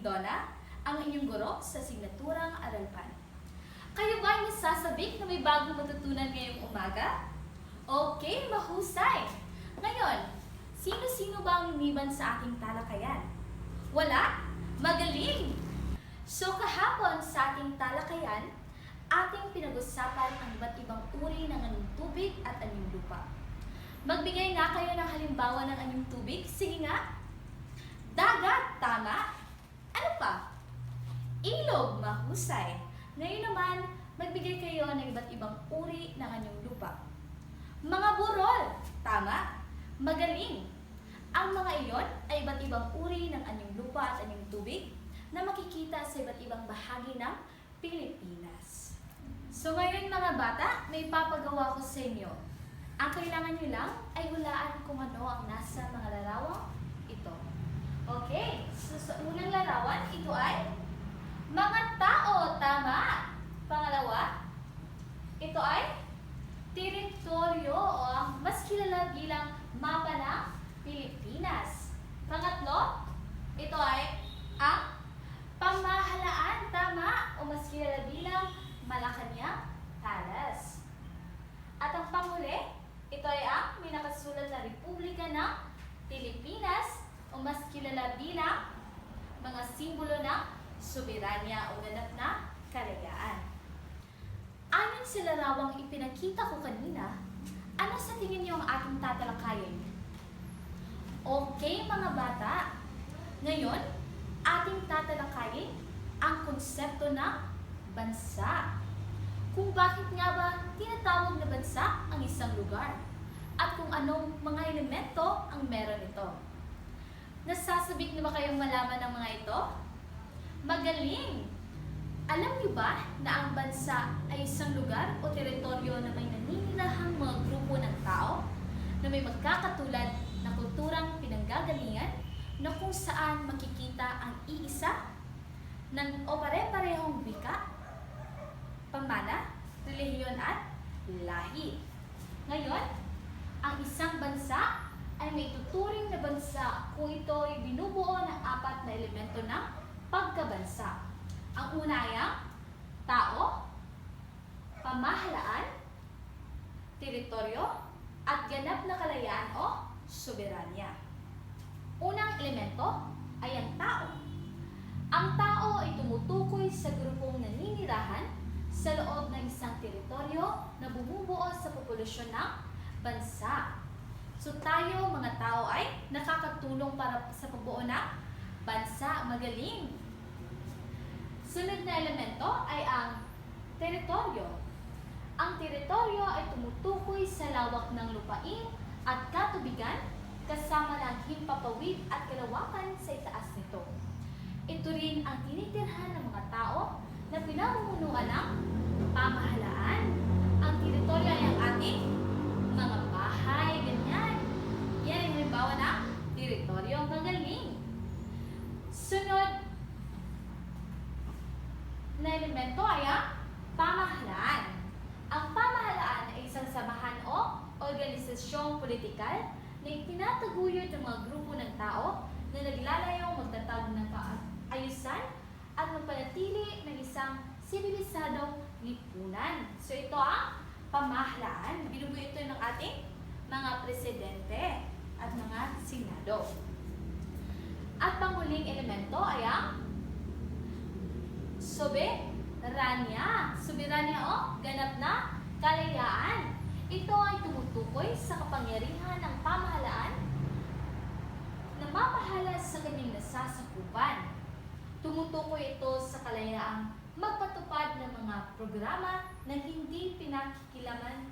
Queen Donna, ang inyong guro sa Signaturang Aralpan. Kayo ba ay nasasabik na may bagong matutunan ngayong umaga? Okay, mahusay! Ngayon, sino-sino ba ang lumiban sa ating talakayan? Wala? Magaling! So kahapon sa ating talakayan, ating pinag-usapan ang iba't ibang uri ng anyong tubig at anyong lupa. Magbigay nga kayo ng halimbawa ng anyong tubig. Sige nga. Dagat, tama. Ano pa? Ilog, mahusay. Ngayon naman, magbigay kayo ng iba't ibang uri ng anyong lupa. Mga burol, tama. Magaling. Ang mga iyon ay iba't ibang uri ng anyong lupa at anyong tubig na makikita sa iba't ibang bahagi ng Pilipinas. So ngayon mga bata, may papagawa ko sa inyo. Ang kailangan nyo lang ay hulaan kung ano ang nasa mga larawang ito. Okay, so sa unang larawan, ito ay mga tao, tama. Pangalawa, ito ay teritoryo o ang mas kilala bilang mapa ng Pilipinas. Pangatlo, ito ay ang pamahalaan, tama, o mas kilala bilang Malacanang Palace. At ang panghuli, ito ay ang may nakasulat na Republika ng Pilipinas o mas kilala bilang mga simbolo ng soberanya o ganap na kalayaan. Ayon sa larawang ipinakita ko kanina, ano sa tingin niyo ang ating tatalakayin? Okay mga bata, ngayon ating tatalakayin ang konsepto ng bansa. Kung bakit nga ba tinatawag na bansa ang isang lugar at kung anong mga elemento ang meron ito. Nasasabik na ba kayong malaman ng mga ito? Magaling! Alam niyo ba na ang bansa ay isang lugar o teritoryo na may naninirahang mga grupo ng tao na may magkakatulad na kulturang pinanggagalingan na kung saan makikita ang iisa o pare-parehong wika, pamana, relihiyon at lahi. Ngayon, ang isang bansa ay may tuturing na bansa kung ito ay binubuo ng 4 na elemento ng pagkabansa. Ang una ay ang tao, pamahalaan, teritoryo, at ganap na kalayaan o soberanya. Unang elemento ay ang tao. Ang tao ay tumutukoy sa grupong naninirahan sa loob ng isang teritoryo na bumubuo sa populasyon ng bansa. So tayo mga tao ay nakakatulong para sa pagbuo ng bansa. Magaling! Sunod na elemento ay ang teritoryo. Ang teritoryo ay tumutukoy sa lawak ng lupain at katubigan kasama ng himpapawid at kalawakan sa itaas nito. Ito rin ang tinitirhan ng mga tao na pinamumunuan ng pamahalaan. Ang teritoryo ay ang ating mga bahay, ganyan. Yan ang halimbawa ng teritoryo. Magaling. Sunod na elemento ay ang pamahalaan. Ang pamahalaan ay isang samahan o organisasyong politikal na itinataguyod ng mga grupo ng tao na naglalayong magtatag ng kaayusan at magpanatili ng isang sibilisadong lipunan. So ito ang pamahalaan. Binubuo ito ng ating mga presidente at mga senado. At panghuling elemento ay ang soberanya. Soberanya o ganap na kalayaan. Ito ay tumutukoy sa kapangyarihan ng pamahalaan na mapahala sa kanyang nasasakupan. Tumutukoy ito sa kalayaang magpatupad ng mga programa na hindi pinakikilaman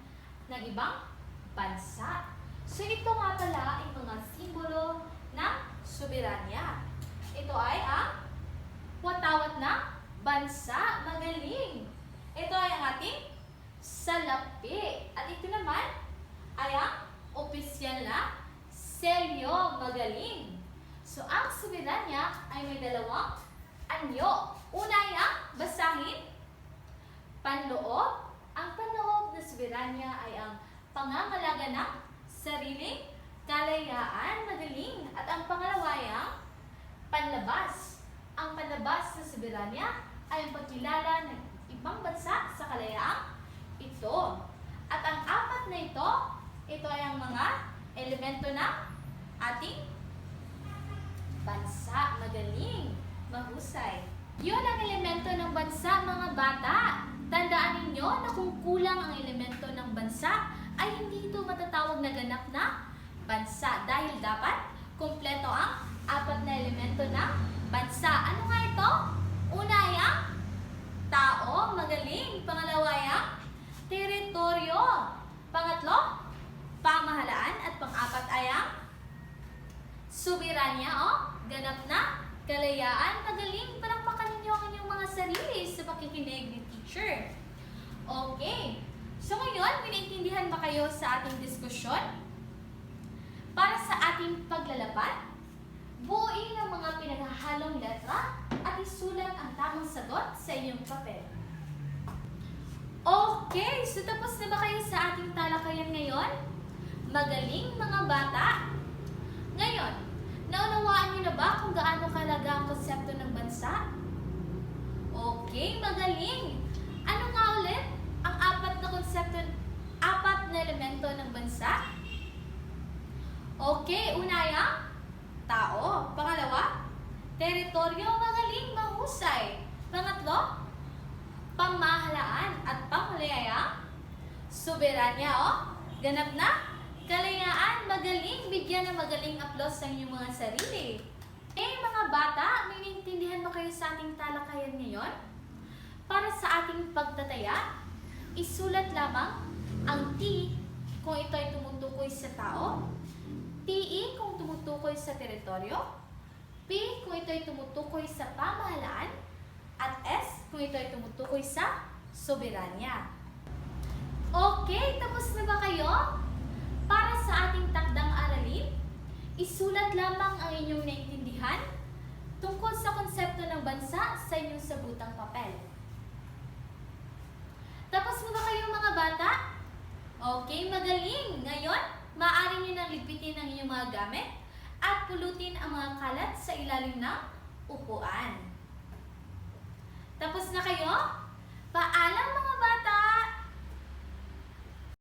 ng ibang bansa. So ito nga pala ay mga simbolo ng soberanya. Ito ay ang watawat ng bansa. Magaling! Ito ay ang ating salapi. At ito naman ay ang opisyal na selyo. Magaling! So ang soberanya ay may dalawang anyo. Una ay ang basahin, panloob. Ang panloob na soberanya ay ang pangangalaga ng sariling kalayaan. Magaling! At ang pangalawa ay ang panlabas. Ang soberanya ay ang pagkilala ng ibang bansa sa kalayaang ito. At ang apat na ito ay ang mga elemento ng ating bansa. Magaling, mahusay. Yun ang elemento ng bansa, mga bata. Tandaan ninyo na kung kulang ang elemento ng bansa, ay hindi ito matatawag na ganap na bansa. Dahil dapat kumpleto ang apat na elemento ng bansa. Ano nga ito? Una ay ang tao. Magaling. Pangalawa ay ang teritoryo. Pangatlo, pamahalaan. At pang-apat ay ang soberanya o ganap na kalayaan. Magaling. Palakpakan ninyo ang inyong mga sarili sa pakikinig ni teacher. Okay. So ngayon, pinaintindihan ba kayo sa ating diskusyon? Para sa ating paglalapad, buuin ang mga pinaghahalong letra at isulat ang tamang sagot sa inyong papel. Okay, so tapos na ba kayo sa ating talakayan ngayon? Magaling, mga bata! Ngayon, naunawaan niyo na ba kung gaano kahalaga ang konsepto ng bansa? Okay, magaling! Ano nga ulit ang apat na elemento ng bansa? Okay, una ay ang tao. Pangalawa, teritoryo. Magaling, mahusay. Pangatlo, pamahalaan. At panghuli ay ang soberanya o ganap na kalayaan. Magaling, bigyan ng magaling aplos sa inyong mga sarili. Mga bata, may naintindihan ba kayo sa ating talakayan ngayon? Para sa ating pagtataya, isulat lamang ang T kung ito ay tumutukoy sa tao, PE kung tumutukoy sa teritoryo, P kung ito ay tumutukoy sa pamahalaan, at S kung ito ay tumutukoy sa soberanya. Okay, tapos na ba kayo? Para sa ating takdang aralin, isulat lamang ang inyong naintindihan tungkol sa konsepto ng bansa sa inyong sabutang papel. Tapos na ba kayo, mga bata? Okay, magaling! Ngayon, maaari nyo nang ligpitin ang inyong mga gamit at pulutin ang mga kalat sa ilalim ng upuan. Tapos na kayo? Paalam, mga bata!